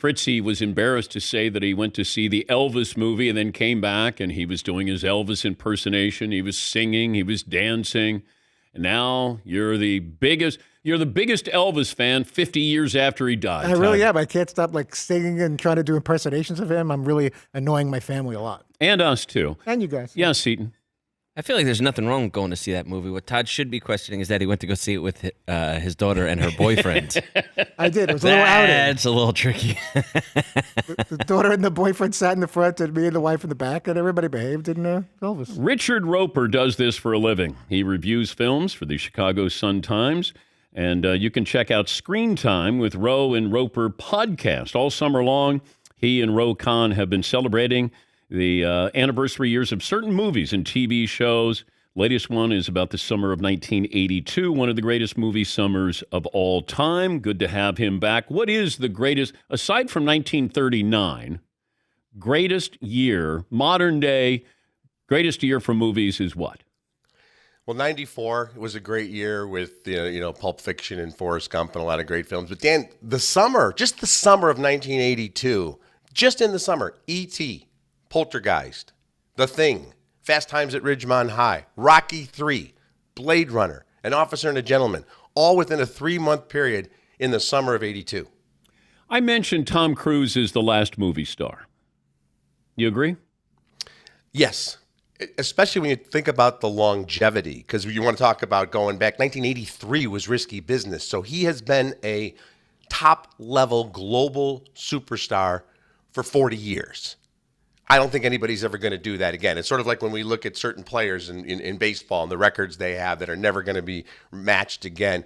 Fritzy was embarrassed to say that he went to see the Elvis movie and then came back and he was doing his Elvis impersonation. He was singing, he was dancing. And now you're the biggest Elvis fan 50 years after he died. I really am. I can't stop singing and trying to do impersonations of him. I'm really annoying my family a lot. And us too. And you guys. Yeah, Seton. I feel like there's nothing wrong with going to see that movie. What Todd should be questioning is that he went to go see it with his daughter and her boyfriend. I did. It was a little outing. That's a little tricky. The daughter and the boyfriend sat in the front and me and the wife in the back, and everybody behaved in Elvis. Richard Roeper does this for a living. He reviews films for the Chicago Sun-Times, and you can check out Screen Time with Roe and Roeper podcast. All summer long, he and Roe Khan have been celebrating the anniversary years of certain movies and TV shows. Latest one is about the summer of 1982, one of the greatest movie summers of all time. Good to have him back. What is the greatest, aside from 1939, greatest year, modern day, greatest year for movies is what? Well, 94 was a great year with Pulp Fiction and Forrest Gump and a lot of great films. But Dan, just the summer of 1982, just in the summer, E.T., Poltergeist, The Thing, Fast Times at Ridgemont High, Rocky III, Blade Runner, An Officer and a Gentleman, all within a 3-month period in the summer of 82. I mentioned Tom Cruise is the last movie star. You agree? Yes, especially when you think about the longevity, because you want to talk about going back. 1983 was risky business, so he has been a top-level global superstar for 40 years. I don't think anybody's ever going to do that again. It's sort of like when we look at certain players in baseball and the records they have that are never going to be matched again.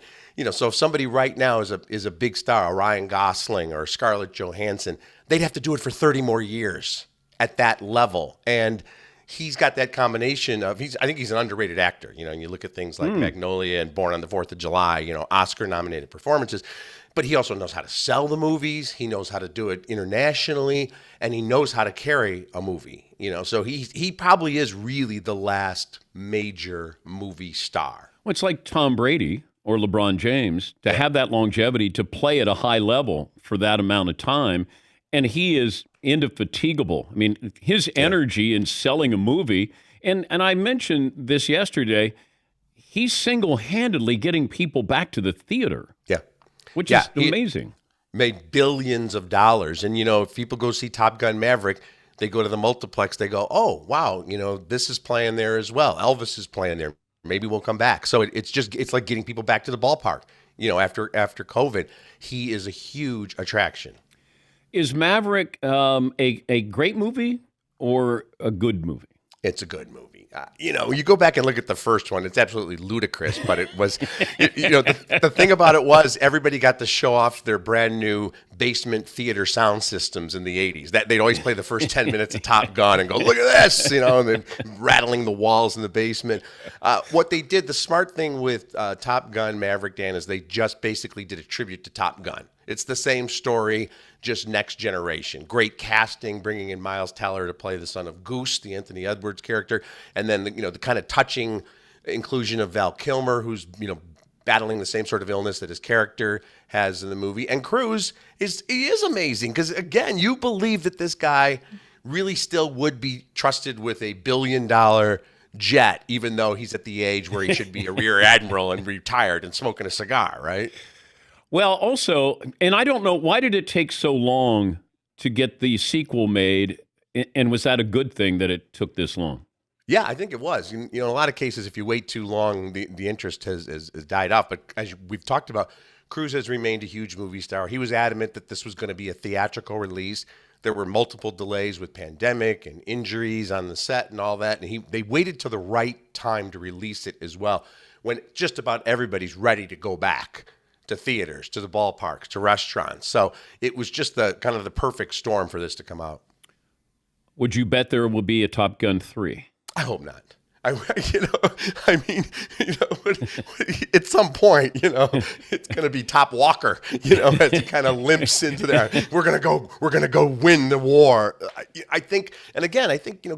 So if somebody right now is a big star, a Ryan Gosling or Scarlett Johansson, they'd have to do it for 30 more years at that level. And he's got that combination of I think he's an underrated actor. And you look at things like Magnolia and Born on the 4th of July, Oscar-nominated performances. But he also knows how to sell the movies. He knows how to do it internationally, and he knows how to carry a movie. So he probably is really the last major movie star. Well, it's like Tom Brady or LeBron James to have that longevity to play at a high level for that amount of time, and he is indefatigable. I mean, his energy in selling a movie, and I mentioned this yesterday, he's single-handedly getting people back to the theater. Yeah. Which is amazing. Made billions of dollars. And, if people go see Top Gun Maverick, they go to the multiplex, they go, oh, wow, this is playing there as well. Elvis is playing there. Maybe we'll come back. So it's like getting people back to the ballpark. After COVID, he is a huge attraction. Is Maverick a great movie or a good movie? It's a good movie. You go back and look at the first one. It's absolutely ludicrous, but it was, the thing about it was everybody got to show off their brand new basement theater sound systems in the 80s. That they'd always play the first 10 minutes of Top Gun and go, look at this, and then rattling the walls in the basement. What they did, the smart thing with Top Gun Maverick, Dan, is they just basically did a tribute to Top Gun. It's the same story, just next generation. Great casting, bringing in Miles Teller to play the son of Goose, the Anthony Edwards character, and then the kind of touching inclusion of Val Kilmer, who's battling the same sort of illness that his character has in the movie. And Cruise is amazing because again, you believe that this guy really still would be trusted with a $1 billion jet, even though he's at the age where he should be a rear admiral and retired and smoking a cigar, right? Well, also, and I don't know, why did it take so long to get the sequel made? And was that a good thing that it took this long? Yeah, I think it was. In a lot of cases, if you wait too long, the interest has died off. But as we've talked about, Cruise has remained a huge movie star. He was adamant that this was going to be a theatrical release. There were multiple delays with pandemic and injuries on the set and all that. And they waited till the right time to release it as well, when just about everybody's ready to go back to theaters, to the ballparks, to restaurants. So it was just the kind of the perfect storm for this to come out. Would you bet there will be a Top Gun 3? I hope not. At some point, it's going to be Top Walker, as he kind of limps into there. We're going to go win the war. I think,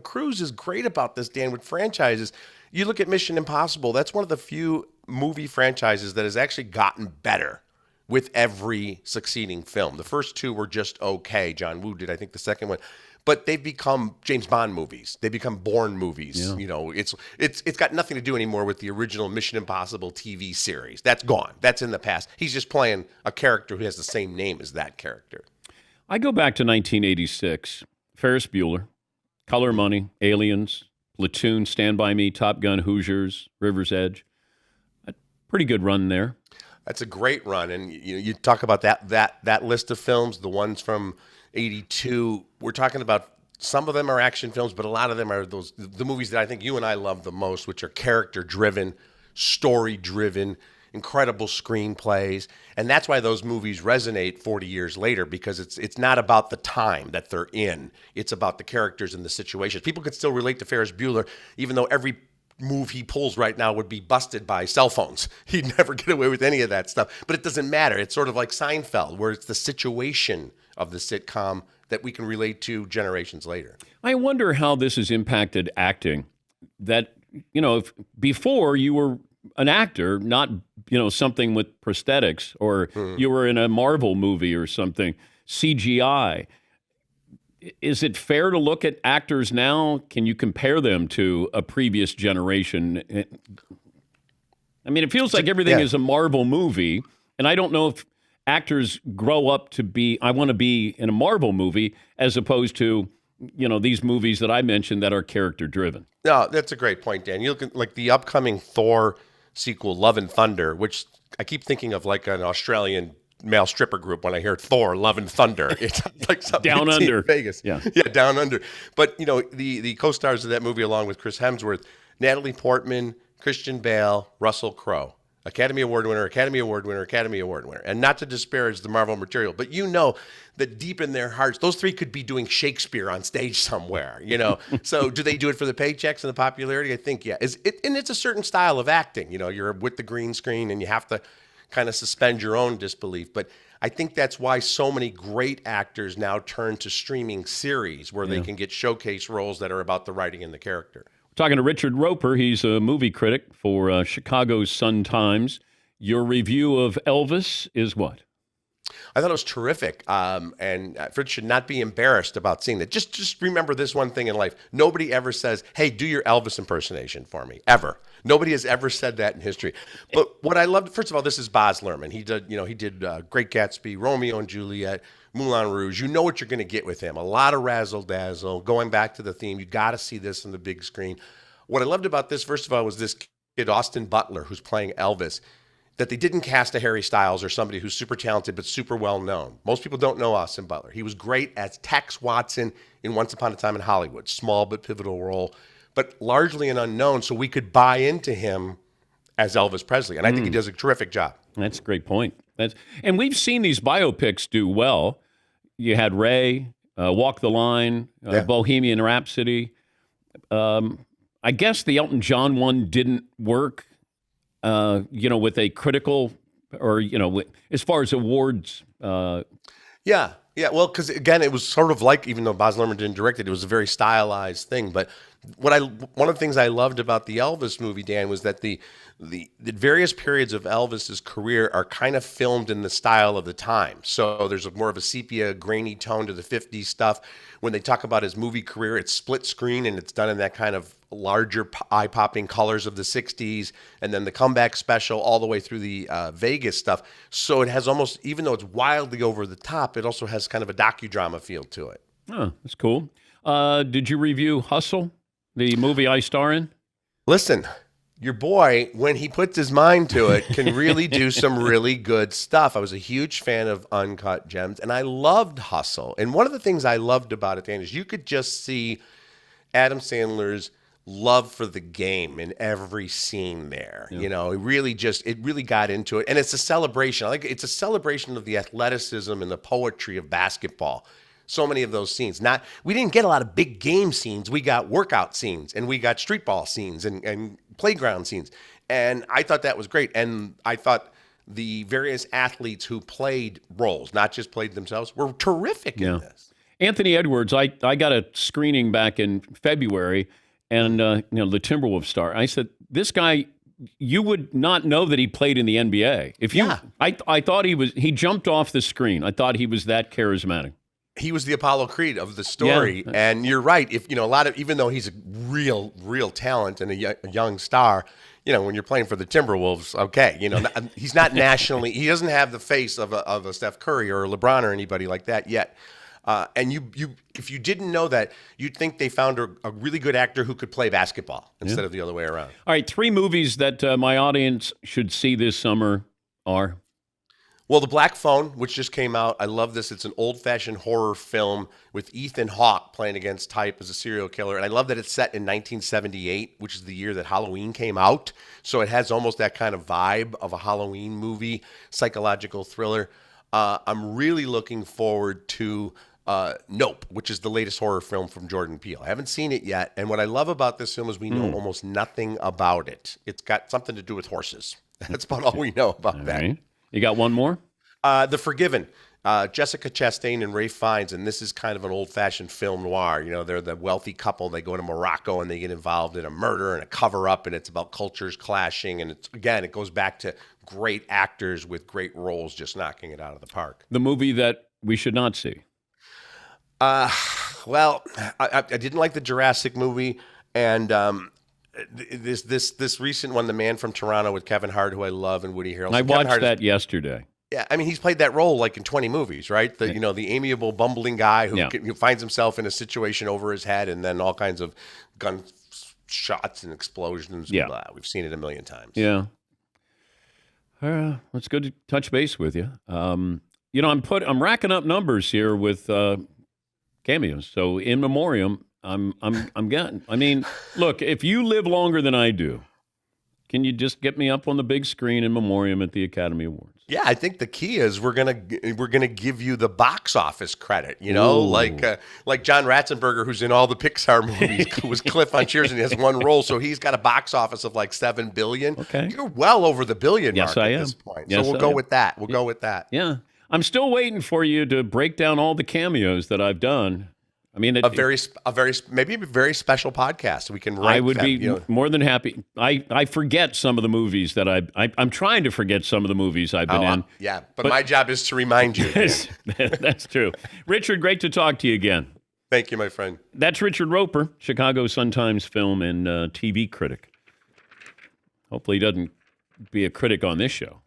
Cruise is great about this, Dan, with franchises. You look at Mission Impossible, that's one of the few movie franchises that has actually gotten better with every succeeding film. The first two were just okay. John Woo did, I think, the second one. But they've become James Bond movies. They become Bourne movies. Yeah. You know, it's got nothing to do anymore with the original Mission Impossible TV series. That's gone. That's in the past. He's just playing a character who has the same name as that character. I go back to 1986. Ferris Bueller, Color Money, Aliens, Platoon, Stand By Me, Top Gun, Hoosiers, River's Edge. A pretty good run there. That's a great run, and you talk about that list of films, the ones from '82. We're talking about some of them are action films, but a lot of them are the movies that I think you and I love the most, which are character driven, story driven, incredible screenplays, and that's why those movies resonate 40 years later, because it's not about the time that they're in, it's about the characters and the situations. People can still relate to Ferris Bueller, even though every move he pulls right now would be busted by cell phones. He'd never get away with any of that stuff. But it doesn't matter. It's sort of like Seinfeld, where it's the situation of the sitcom that we can relate to generations later. I wonder how this has impacted acting. That, if before you were an actor, not, something with prosthetics, or you were in a Marvel movie or something, CGI. Is it fair to look at actors now? Can you compare them to a previous generation? I mean, it feels like everything is a Marvel movie, and I don't know if actors grow up to be, I want to be in a Marvel movie, as opposed to, these movies that I mentioned that are character driven. No, that's a great point, Dan. You look at like the upcoming Thor sequel, Love and Thunder, which I keep thinking of like an Australian male stripper group when I hear Thor, Love and Thunder. It's like something Down Under. in Vegas. Yeah, Down Under. But, the co-stars of that movie, along with Chris Hemsworth, Natalie Portman, Christian Bale, Russell Crowe. Academy Award winner, Academy Award winner, Academy Award winner. And not to disparage the Marvel material, but that deep in their hearts, those three could be doing Shakespeare on stage somewhere, So do they do it for the paychecks and the popularity? I think, yeah. And it's a certain style of acting. You're with the green screen and you have to kind of suspend your own disbelief. But I think that's why so many great actors now turn to streaming series where they can get showcase roles that are about the writing and the character. Talking to Richard Roeper. He's a movie critic for Chicago's Sun-Times. Your review of Elvis is what? I thought it was terrific, and Fritz should not be embarrassed about seeing that. Just remember this one thing in life. Nobody ever says, hey, do your Elvis impersonation for me, ever. Nobody has ever said that in history. But what I loved, first of all, this is Baz Luhrmann. He did Great Gatsby, Romeo and Juliet, Moulin Rouge. You know what you're going to get with him. A lot of razzle-dazzle. Going back to the theme, you got to see this on the big screen. What I loved about this, first of all, was this kid, Austin Butler, who's playing Elvis, that they didn't cast a Harry Styles or somebody who's super talented but super well known. Most people don't know Austin Butler. He was great as Tex Watson in Once Upon a Time in Hollywood. Small but pivotal role, but largely an unknown, so we could buy into him as Elvis Presley. And I think he does a terrific job. That's a great point. And we've seen these biopics do well. You had Ray, Walk the Line, Bohemian Rhapsody. I guess the Elton John one didn't work. With a critical or, as far as awards. Yeah. Well, because again, it was sort of like, even though Baz Luhrmann didn't direct it, it was a very stylized thing. But one of the things I loved about the Elvis movie, Dan, was that the various periods of Elvis's career are kind of filmed in the style of the time. So there's more of a sepia, grainy tone to the 50s stuff. When they talk about his movie career, it's split screen and it's done in that kind of larger eye-popping colors of the 60s, and then the comeback special all the way through the Vegas stuff. So it has almost, even though it's wildly over the top, it also has kind of a docudrama feel to it. Oh, that's cool. Did you review Hustle, the movie I star in? Listen, your boy, when he puts his mind to it, can really do some really good stuff. I was a huge fan of Uncut Gems, and I loved Hustle. And one of the things I loved about it, Dan, is you could just see Adam Sandler's love for the game in every scene there. Yeah. It really got into it. And it's a celebration. It's a celebration of the athleticism and the poetry of basketball. So many of those scenes. We didn't get a lot of big game scenes. We got workout scenes, and we got street ball scenes and playground scenes. And I thought that was great. And I thought the various athletes who played roles, not just played themselves, were terrific in this. Anthony Edwards, I got a screening back in February, and the Timberwolves star. I said, this guy you would not know that he played in the NBA. If you, Yeah. I thought he jumped off the screen. I thought he was that charismatic. He was the Apollo Creed of the story, Yeah. and you're right. If a lot of, even though he's a real talent and a young star, when you're playing for the Timberwolves, okay, he's not nationally. He doesn't have the face of a Steph Curry or a LeBron or anybody like that yet. And you, if you didn't know that, you'd think they found a really good actor who could play basketball instead of the other way around. All right, 3 movies that my audience should see this summer are. Well, The Black Phone, which just came out, I love this. It's an old-fashioned horror film with Ethan Hawke playing against type as a serial killer. And I love that it's set in 1978, which is the year that Halloween came out. So it has almost that kind of vibe of a Halloween movie, psychological thriller. I'm really looking forward to Nope, which is the latest horror film from Jordan Peele. I haven't seen it yet. And what I love about this film is we know almost nothing about it. It's got something to do with horses. That's about all we know about that. Right. You got one more? The Forgiven, Jessica Chastain and Ralph Fiennes, and this is kind of an old-fashioned film noir. They're the wealthy couple. They go to Morocco and they get involved in a murder and a cover-up, and it's about cultures clashing. And it goes back to great actors with great roles just knocking it out of the park. The movie that we should not see. Well, I didn't like the Jurassic movie, and this recent one, The Man from Toronto with Kevin Hart, who I love, and Woody Harrelson. I watched that yesterday. Yeah, I mean, he's played that role like in 20 movies, right? The amiable, bumbling guy who finds himself in a situation over his head, and then all kinds of gun shots and explosions. Yeah, blah. We've seen it a million times. Yeah. It's good to touch base with you. I'm racking up numbers here with cameos. So in memoriam, I'm getting. I mean, look, if you live longer than I do, can you just get me up on the big screen in memoriam at the Academy Awards? Yeah, I think the key is we're gonna give you the box office credit. Like John Ratzenberger, who's in all the Pixar movies, was Cliff on Cheers, and he has one role, so he's got a box office of like $7 billion. Okay, you're well over the billion mark I at am. this point. Yes, so we'll go with that. We'll go with that. Yeah, I'm still waiting for you to break down all the cameos that I've done. I mean, maybe a very special podcast. We can. I would be more than happy. I forget some of the movies that I'm trying to forget some of the movies I've been in. Yeah, but my job is to remind you. That's true. Richard, great to talk to you again. Thank you, my friend. That's Richard Roeper, Chicago Sun-Times film and TV critic. Hopefully he doesn't be a critic on this show.